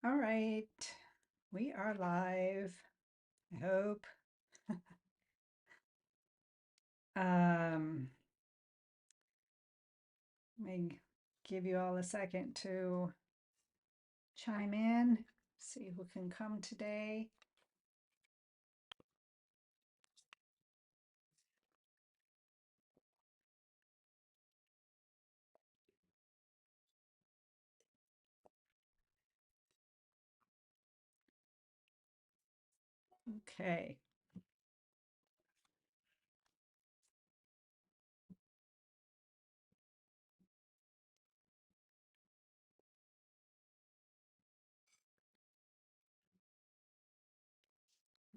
All right, we are live. I hope. Um, Let me give you all a second to chime in, see who can come today. Okay.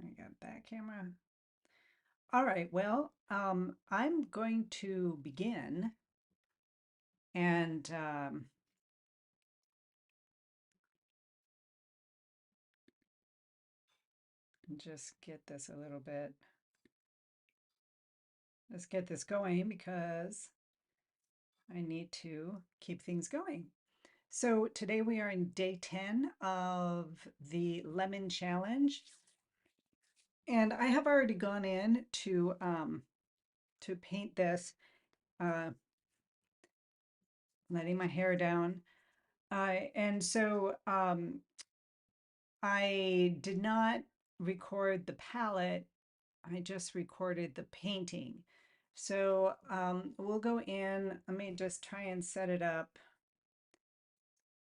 I got that camera. All right, well, I'm going to begin and just get this a little bit. Let's get this going because I need to keep things going. So today we are in day 10 of the Lemon Challenge. And I have already gone in to paint this, uh, letting my hair down. And so I did not record the palette. I just recorded the painting. So we'll go in. Let me just try and set it up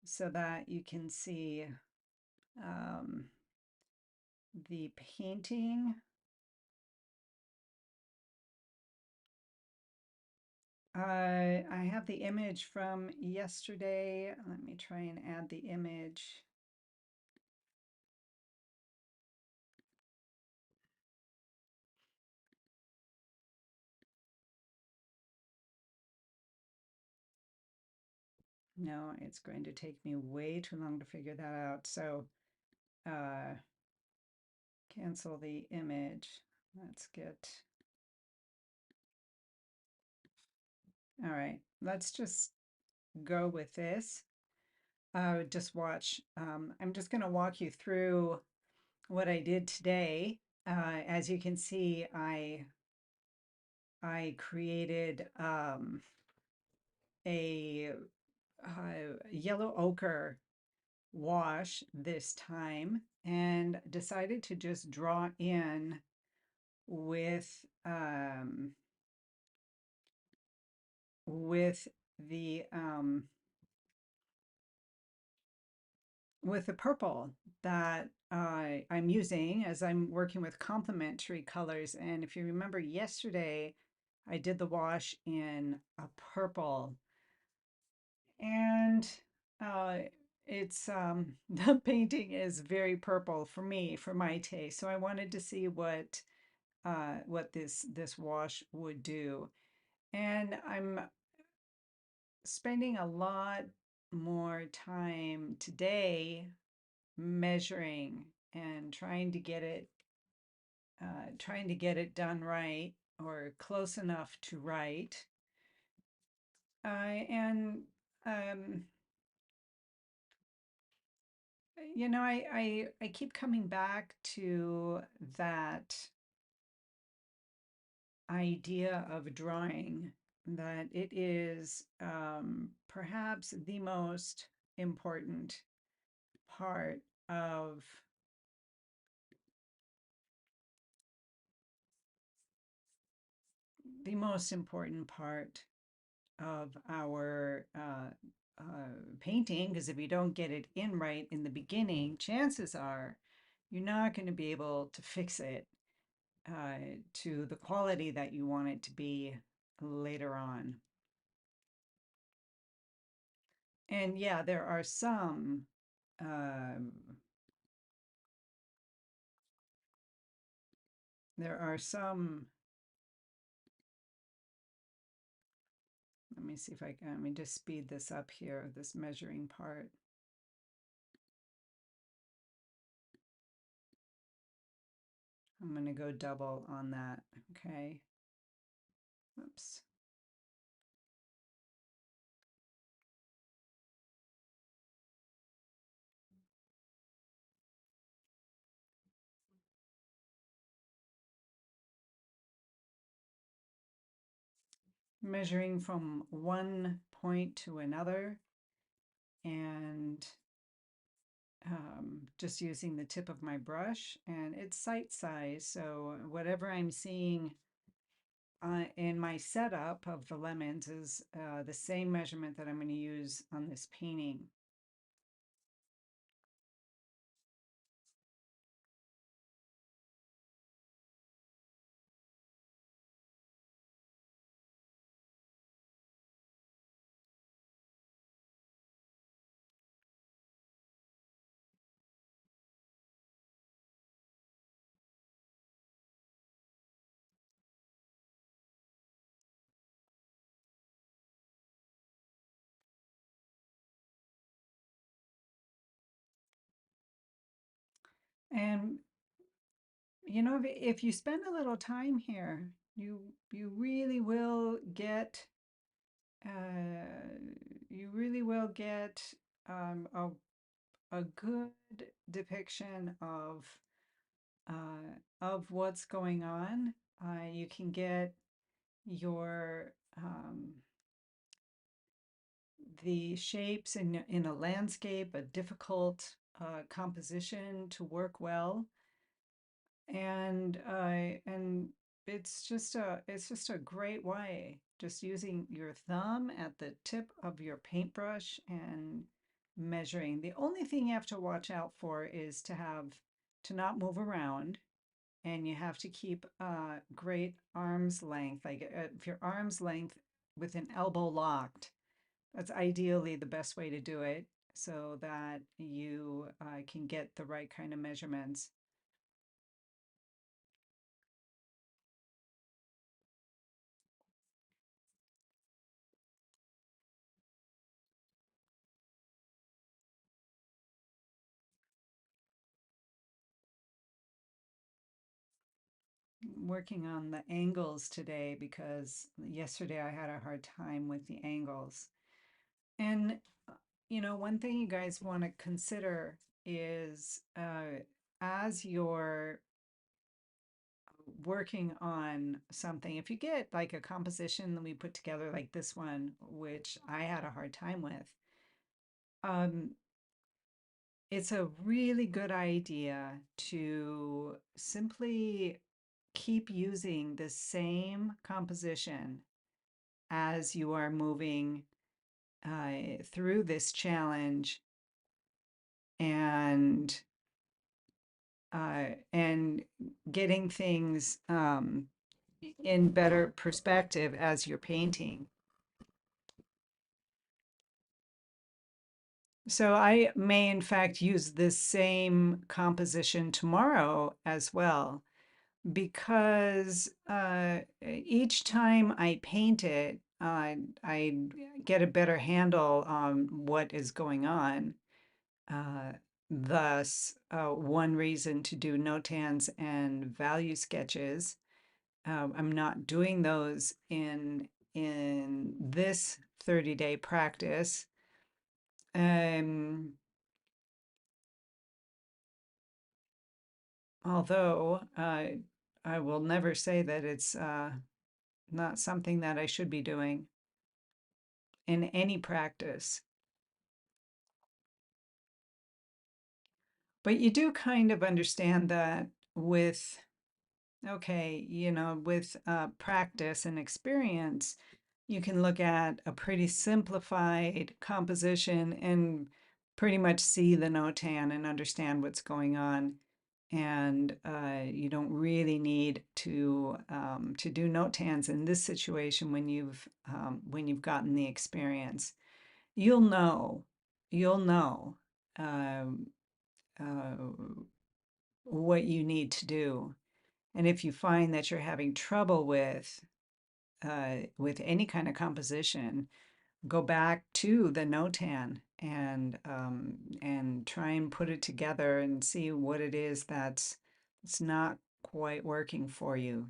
so that you can see um, the painting. I have the image from yesterday. Let me try and add the image. No, it's going to take me way too long to figure that out. So uh, cancel the image. Let's get, all right, let's just go with this. Just watch. I'm just going to walk you through what I did today. As you can see, I created a yellow ochre wash this time and decided to just draw in with with the um, with the purple that I'm using as I'm working with complementary colors. And if you remember yesterday, I did the wash in a purple, and uh, it's the painting is very purple for me, for my taste. So I wanted to see what this wash would do. And I'm spending a lot more time today measuring and trying to get it done right or close enough to right. And um, you know, I keep coming back to that idea of drawing, that it is perhaps the most important part of the most important part of our painting, because if you don't get it in right in the beginning, chances are you're not going to be able to fix it to the quality that you want it to be later on. And yeah, um, there are some, let me see if I can, let me just speed this up here, this measuring part. I'm going to go double on that. Okay. Oops. measuring from one point to another and just using the tip of my brush, and it's sight size. So whatever I'm seeing in my setup of the lemons is the same measurement that I'm going to use on this painting. And you know, if you spend a little time here, you really will get uh, you really will get a good depiction of what's going on. You can get your the shapes in a landscape, a difficult composition to work well, and it's just a great way, just using your thumb at the tip of your paintbrush and measuring. The only thing you have to watch out for is to not move around, and you have to keep great arm's length, like if your arm's length with an elbow locked, that's ideally the best way to do it so that you can get the right kind of measurements. Working on the angles today because yesterday I had a hard time with the angles. And, you know, one thing you guys want to consider is as you're working on something, if you get like a composition that we put together, like this one, which I had a hard time with, um, it's a really good idea to simply keep using the same composition as you are moving through this challenge, and and getting things in better perspective as you're painting. So I may in fact use this same composition tomorrow as well, because each time I paint it, I get a better handle on what is going on. Uh, Thus, one reason to do notans and value sketches. I'm not doing those in this 30-day practice. Um, Although I will never say that it's not something that I should be doing in any practice. But you do kind of understand that with, okay, you know, with practice and experience, you can look at a pretty simplified composition and pretty much see the notan and understand what's going on. And you don't really need to do notans in this situation when you've gotten the experience. You'll know, you'll know um, uh, what you need to do. And if you find that you're having trouble with any kind of composition, go back to the notan and try and put it together and see what it is that's not quite working for you.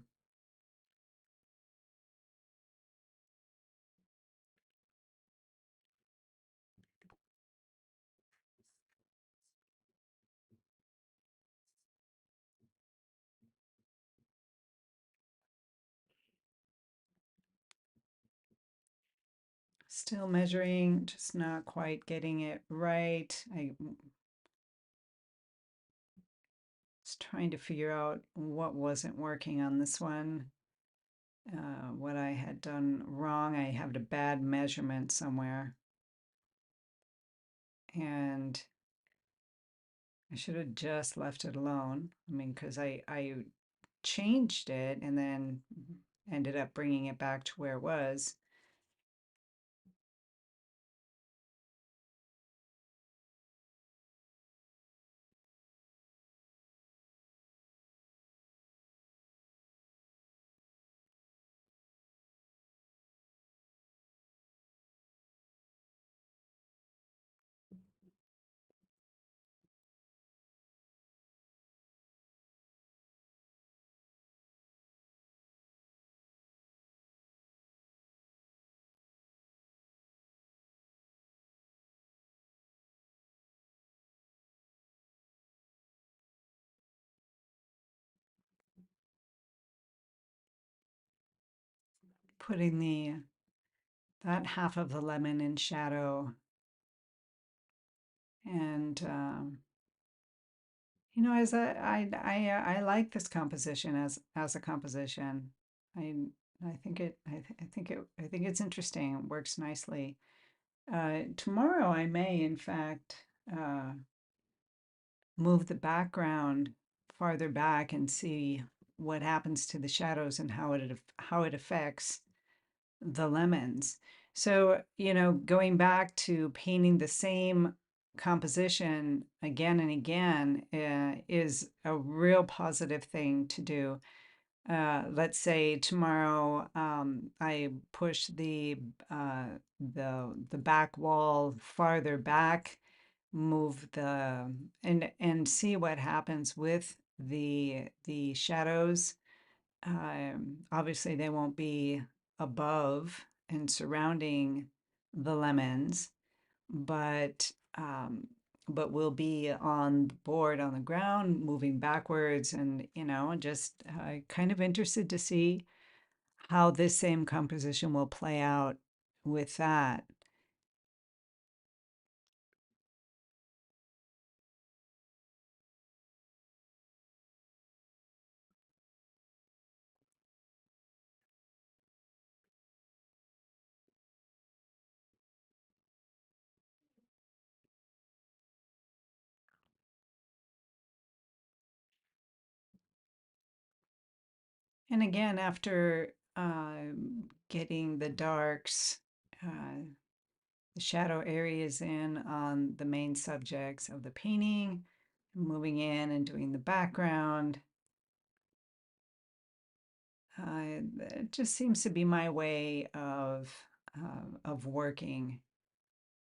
Still measuring, just not quite getting it right. I was trying to figure out what wasn't working on this one, what I had done wrong. I had a bad measurement somewhere, and I should have just left it alone. I mean, because I changed it and then ended up bringing it back to where it was. Putting the that half of the lemon in shadow, and as I like this composition as a composition. I I think I think it's interesting. It works nicely. Tomorrow I may, in fact, move the background farther back and see what happens to the shadows and how it affects the lemons. So, going back to painting the same composition again and again is a real positive thing to do. Let's say tomorrow I push the back wall farther back, move and see what happens with the shadows. Obviously, they won't be above and surrounding the lemons, but will be on the board on the ground, moving backwards, and just kind of interested to see how this same composition will play out with that. And again, after getting the darks, the shadow areas in on the main subjects of the painting, moving in and doing the background. It just seems to be my way of working.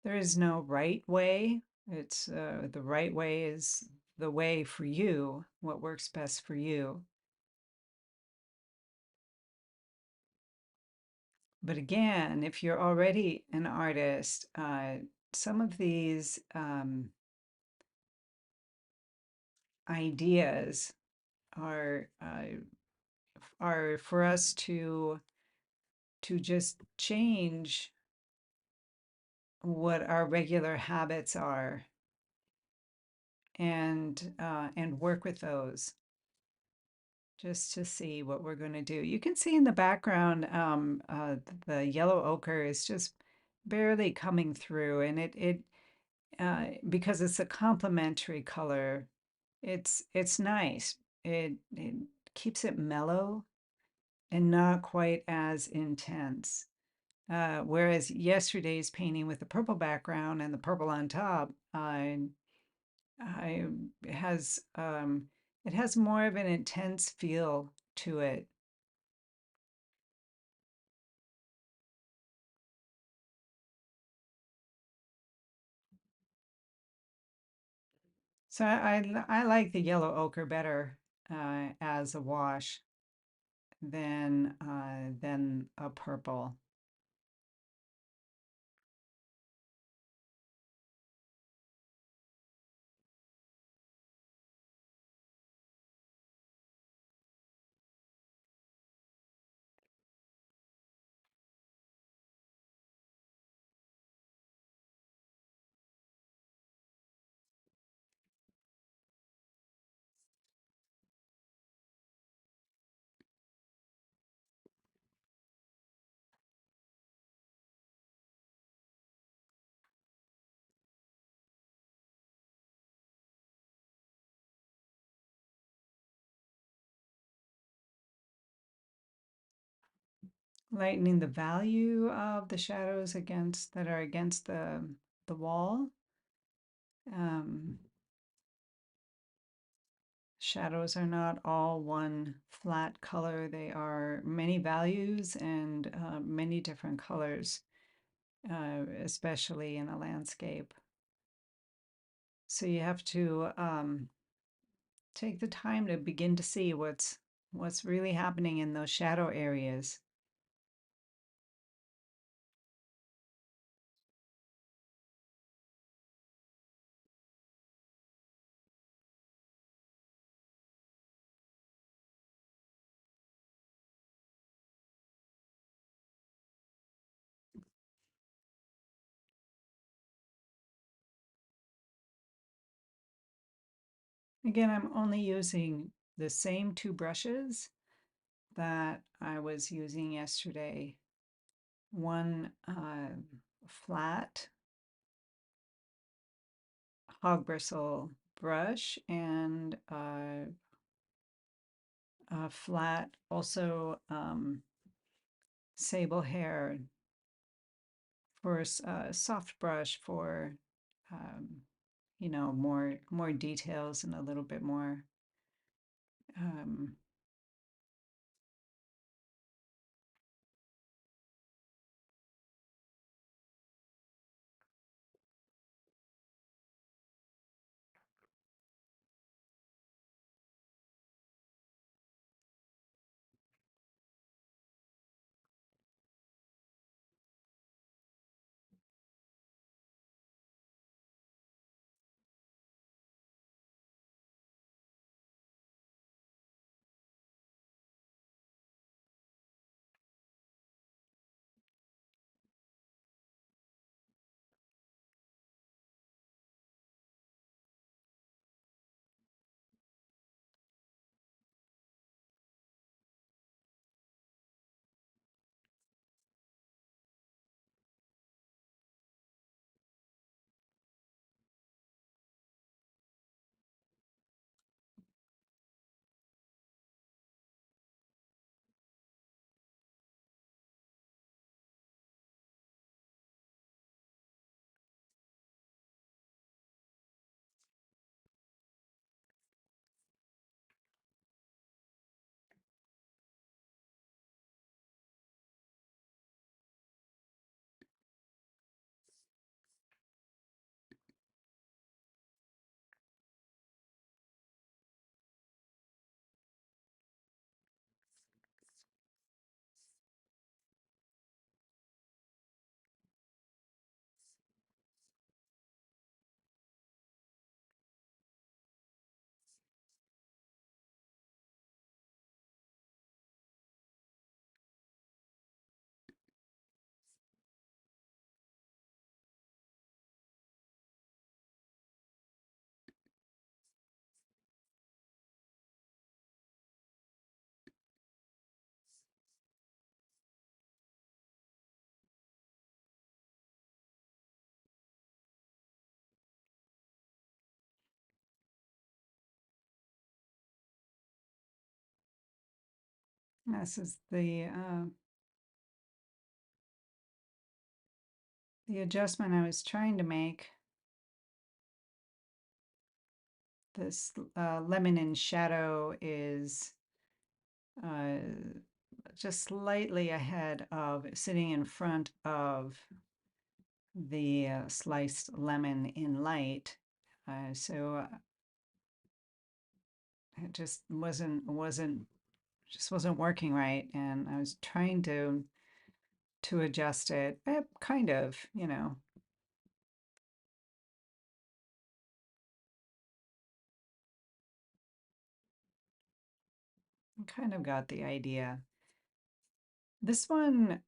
There is no right way. It's the right way is the way for you, what works best for you. But again, if you're already an artist, some of these ideas are are for us to just change what our regular habits are and work with those just to see what we're going to do. You can see in the background the yellow ochre is just barely coming through, and it because it's a complementary color, it's nice. It keeps it mellow and not quite as intense. Whereas yesterday's painting with the purple background and the purple on top, I it has more of an intense feel to it. So I like the yellow ochre better as a wash than a purple. lightening the value of the shadows against that are against the wall. Um, Shadows are not all one flat color. They are many values and many different colors, especially in a landscape. So you have to take the time to begin to see what's really happening in those shadow areas. Again, I'm only using the same two brushes that I was using yesterday. One flat hog bristle brush and a flat, also sable hair for a soft brush for um, more details and a little bit more um, this is the adjustment I was trying to make. This lemon in shadow is uh, just slightly ahead of sitting in front of the sliced lemon in light. So it just wasn't working right, and I was trying to adjust it. Kind of, kind of got the idea. This one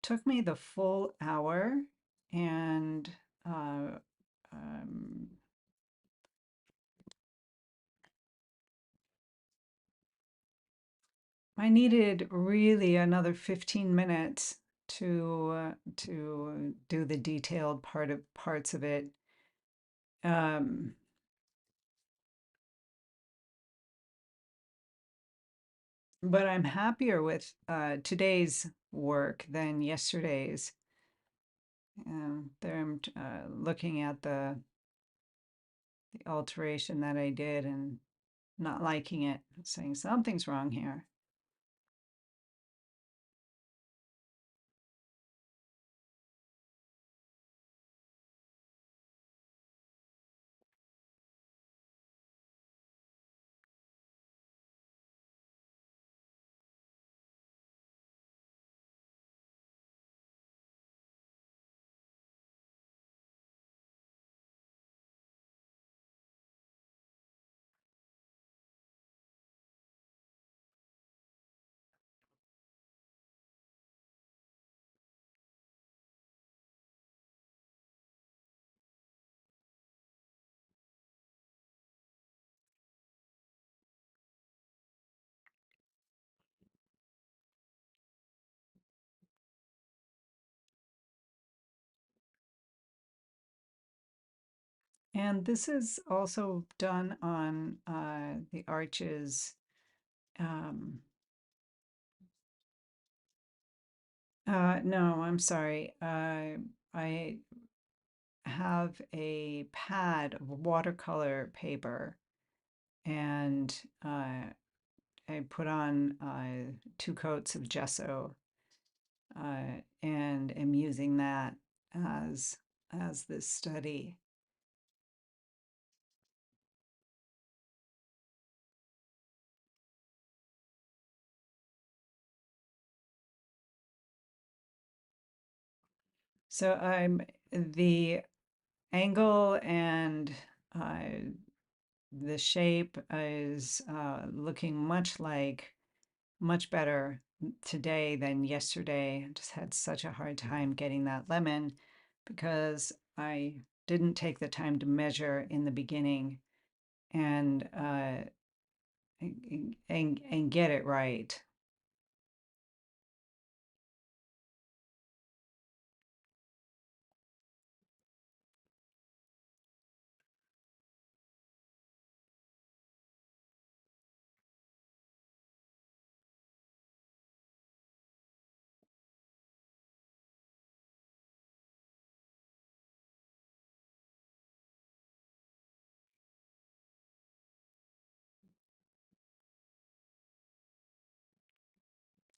took me the full hour, and uh, um, I needed really another 15 minutes to do the detailed parts of it. Um, but I'm happier with today's work than yesterday's. There I'm looking at the alteration that I did and not liking it, saying something's wrong here. And this is also done on the arches. Um, no, I'm sorry. I have a pad of watercolor paper and I put on 2 coats of gesso and am using that as this study. So I'm the angle and uh, the shape is looking much better today than yesterday. I just had such a hard time getting that lemon because I didn't take the time to measure in the beginning and and get it right.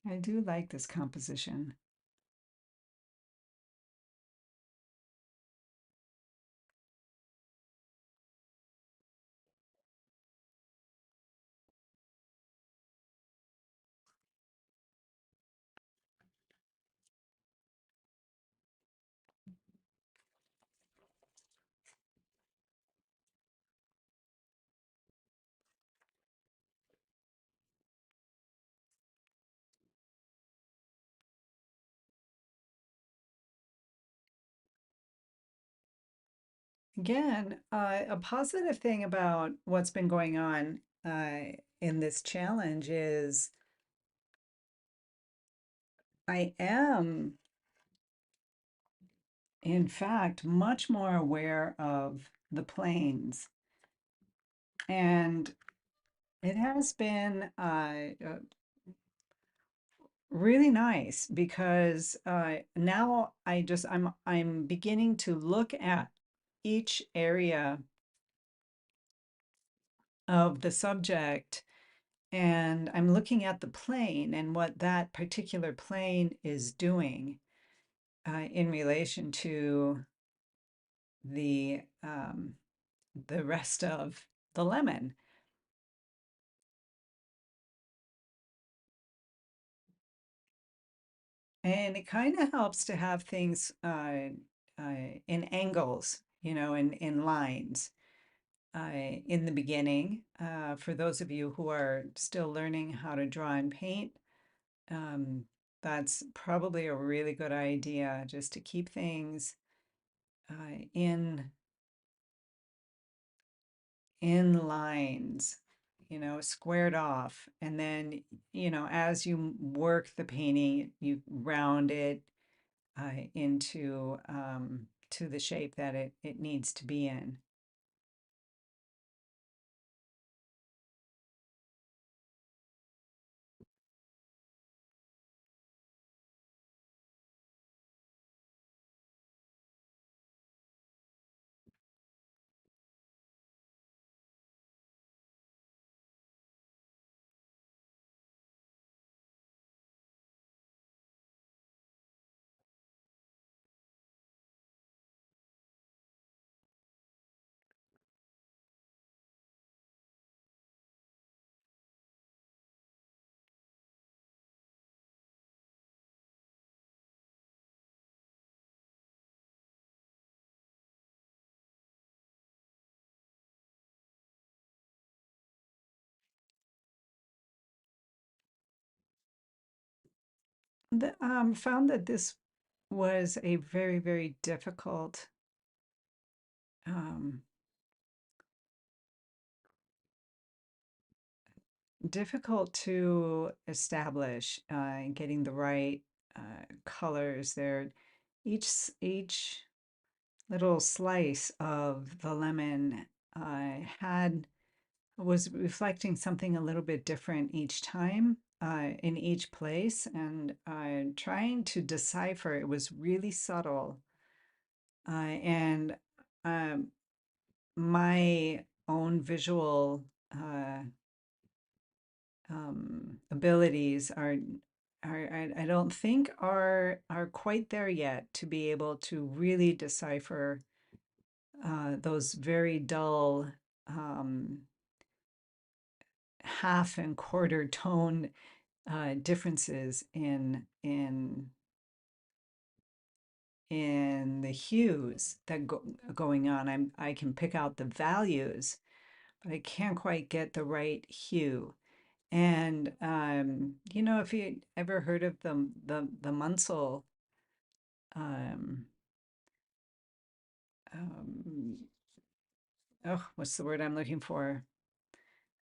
I do like this composition. Again, a positive thing about what's been going on in this challenge is I am, in fact, much more aware of the planes. And it has been really nice because now I'm beginning to look at each area of the subject and I'm looking at the plane and what that particular plane is doing in relation to the um, the rest of the lemon. And it kind of helps to have things in angles, you know, in lines in the beginning. For those of you who are still learning how to draw and paint, um, that's probably a really good idea just to keep things in lines, you know, squared off. And then, you know, as you work the painting, you round it into to the shape that it needs to be in. Found that this was a very, very um, difficult to establish, getting the right colors there. Each little slice of the lemon had was reflecting something a little bit different each time, in each place, and trying to decipher. It was really subtle, and um, my own visual uh, abilities I don't think are quite there yet to be able to really decipher those very dull um, half and quarter tone differences in the hues that going on. I can pick out the values, but I can't quite get the right hue. And if you ever heard of the Munsell, um, um, oh, what's the word I'm looking for?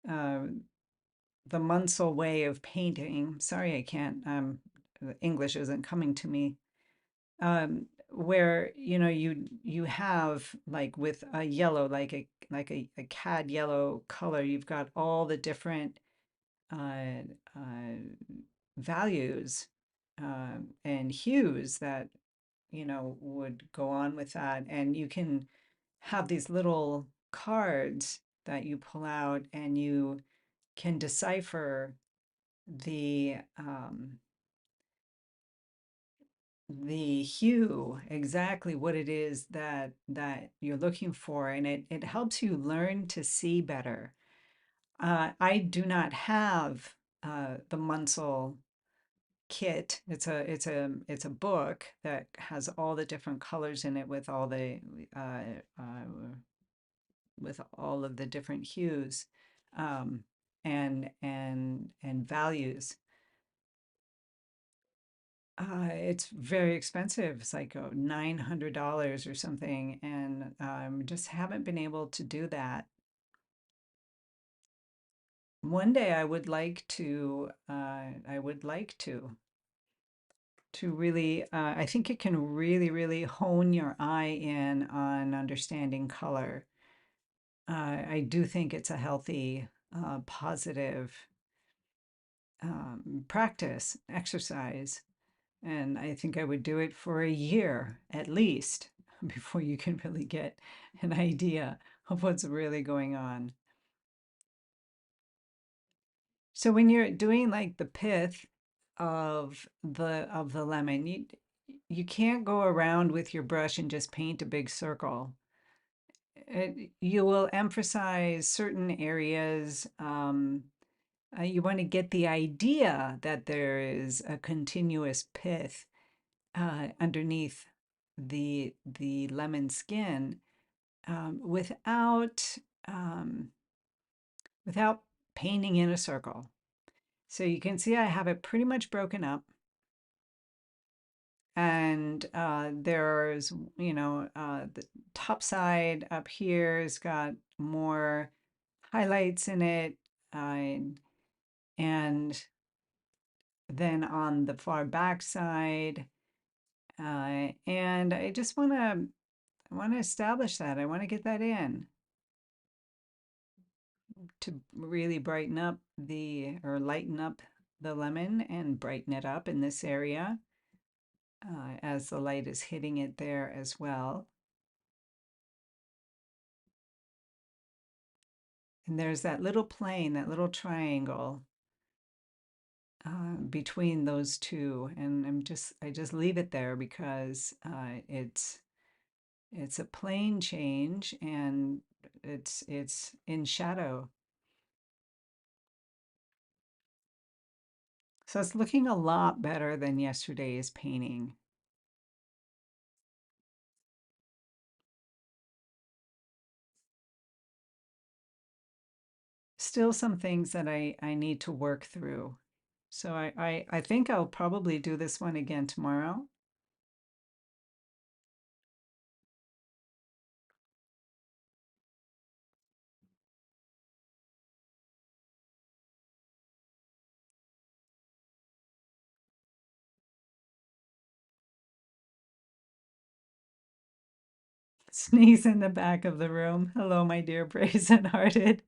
Uh, the Munsell way of painting. Sorry, I can't. The English isn't coming to me. Where you have like with a yellow, like a cad yellow color, you've got all the different uh, uh, values and hues that would go on with that. And you can have these little cards that you pull out and you can decipher the hue, exactly what it is that you're looking for, and it helps you learn to see better. I do not have the Munsell kit. It's a book that has all the different colors in it uh, uh, with all of the different hues um, and values. It's very expensive. It's like $900 or something, and just haven't been able to do that. One day I would like to. I would like to really. I think it can really, really hone your eye in on understanding color. I do think it's a healthy, positive practice, exercise. And I think I would do it for a year at least before you can really get an idea of what's really going on. So when you're doing like the pith of the lemon, you can't go around with your brush and just paint a big circle. You will emphasize certain areas. You want to get the idea that there is a continuous pith underneath the lemon skin without um, without painting in a circle. So you can see I have it pretty much broken up, and there's the top side up here has got more highlights in it, uh, and then on the far back side, and I want to establish that. I want to get that in to really brighten up or lighten up the lemon and brighten it up in this area as the light is hitting it there as well. And there's that little plane, that little triangle between those two, and I just leave it there because it's a plane change and it's in shadow. So it's looking a lot better than yesterday's painting. Still some things that I need to work through. So I think I'll probably do this one again tomorrow. Sneeze in the back of the room. Hello, my dear brazen hearted.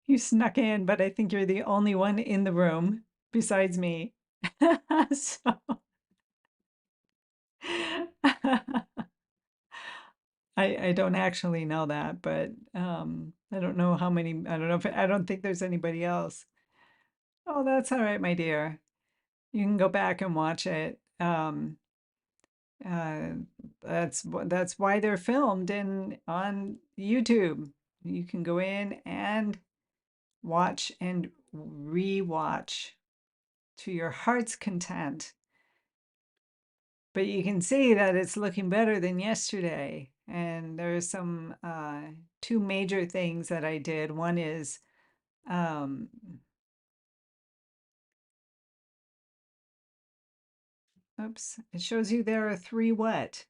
You snuck in, but I think you're the only one in the room besides me. So I don't actually know that, but I don't know how many, I don't know if I don't think there's anybody else. Oh, that's all right, my dear. You can go back and watch it. Uh, that's why they're filmed in on YouTube. You can go in and watch and re-watch to your heart's content. But you can see that it's looking better than yesterday. And there's some two major things that I did. One is um, oops, it shows you there are three what?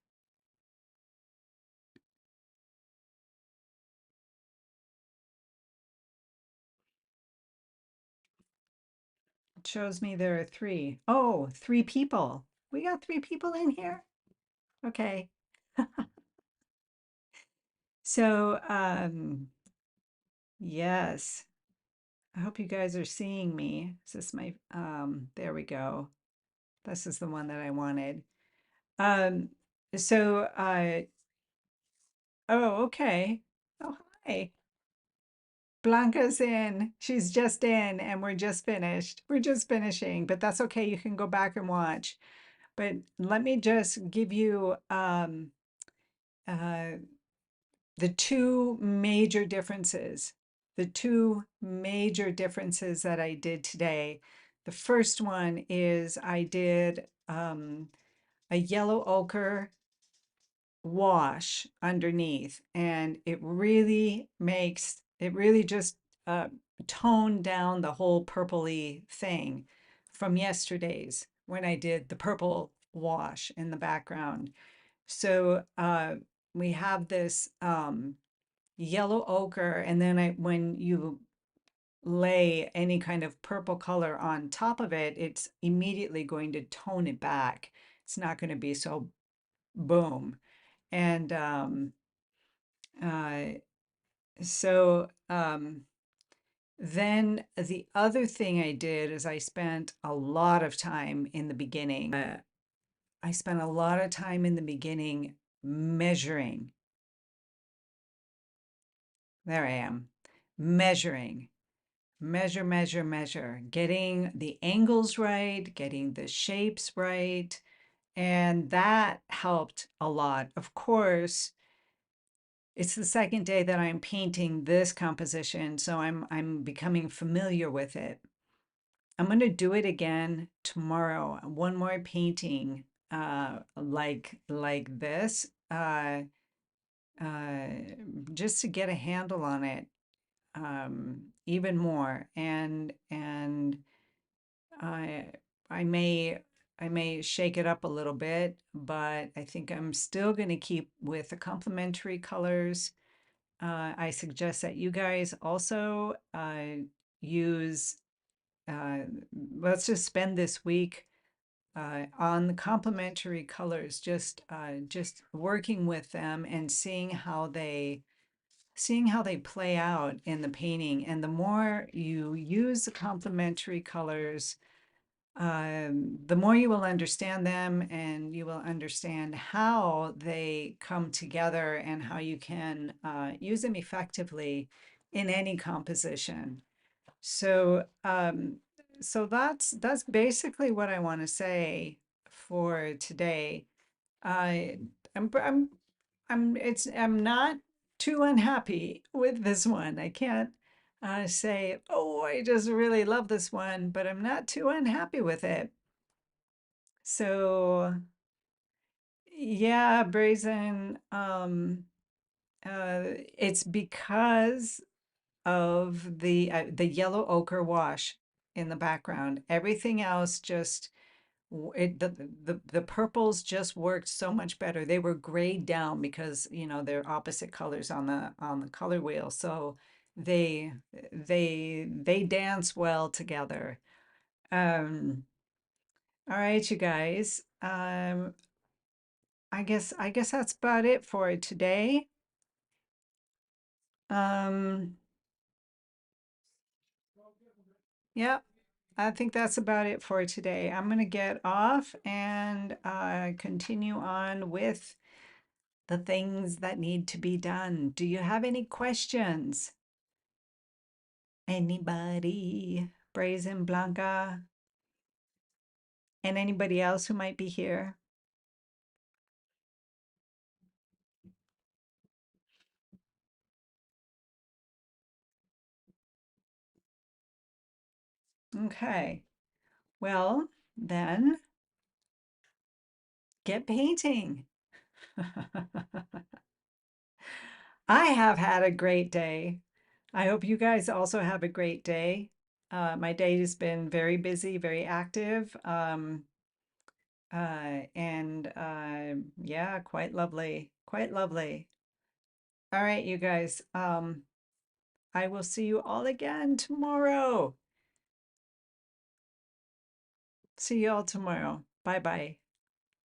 It shows me there are three. Oh, three people. We got three people in here. Okay. So, yes, I hope you guys are seeing me. Is this my, there we go. This is the one that I wanted. Um, so, oh, okay. Oh, hi. Blanca's in. She's just in, and we're just finished. We're just finishing, but that's okay. You can go back and watch. But let me just give you uh, the two major differences. The two major differences that I did today. The first one is I did a yellow ochre wash underneath, and it really just uh, toned down the whole purpley thing from yesterday's when I did the purple wash in the background. So we have this yellow ochre, and then when you lay any kind of purple color on top of it, it's immediately going to tone it back. It's not going to be so boom. And uh, so then the other thing I did is I spent a lot of time in the beginning. I spent a lot of time in the beginning measuring. There I am, measuring. Measure, measure, measure, getting the angles right, getting the shapes right. And that helped a lot. Of course, it's the second day that I'm painting this composition, so I'm becoming familiar with it. I'm going to do it again tomorrow. One more painting like this, uh, just to get a handle on it even more. And I I may shake it up a little bit, but I think I'm still going to keep with the complementary colors. I suggest that you guys also use, uh, let's just spend this week on the complementary colors, just working with them and seeing how they play out in the painting. And the more you use the complementary colors, the more you will understand them, and you will understand how they come together and how you can use them effectively in any composition. So, so that's basically what I want to say for today. I I'm I'm not too unhappy with this one. I can't say, oh, I just really love this one, but I'm not too unhappy with it. So yeah, Brazen, it's because of the yellow ochre wash in the background. Everything else just the purples just worked so much better. They were grayed down because, you know, they're opposite colors on the color wheel. So they dance well together. Um, all right, you guys. I guess that's about it for today. Um, yeah, I think that's about it for today. I'm gonna get off and continue on with the things that need to be done. Do you have any questions? Anybody? Brazen Blanca and anybody else who might be here? Okay. Well, then get painting. I have had a great day. I hope you guys also have a great day. My day has been very busy, very active, and yeah, quite lovely, quite lovely. All right, you guys. I will see you all again tomorrow. See you all tomorrow. Bye bye.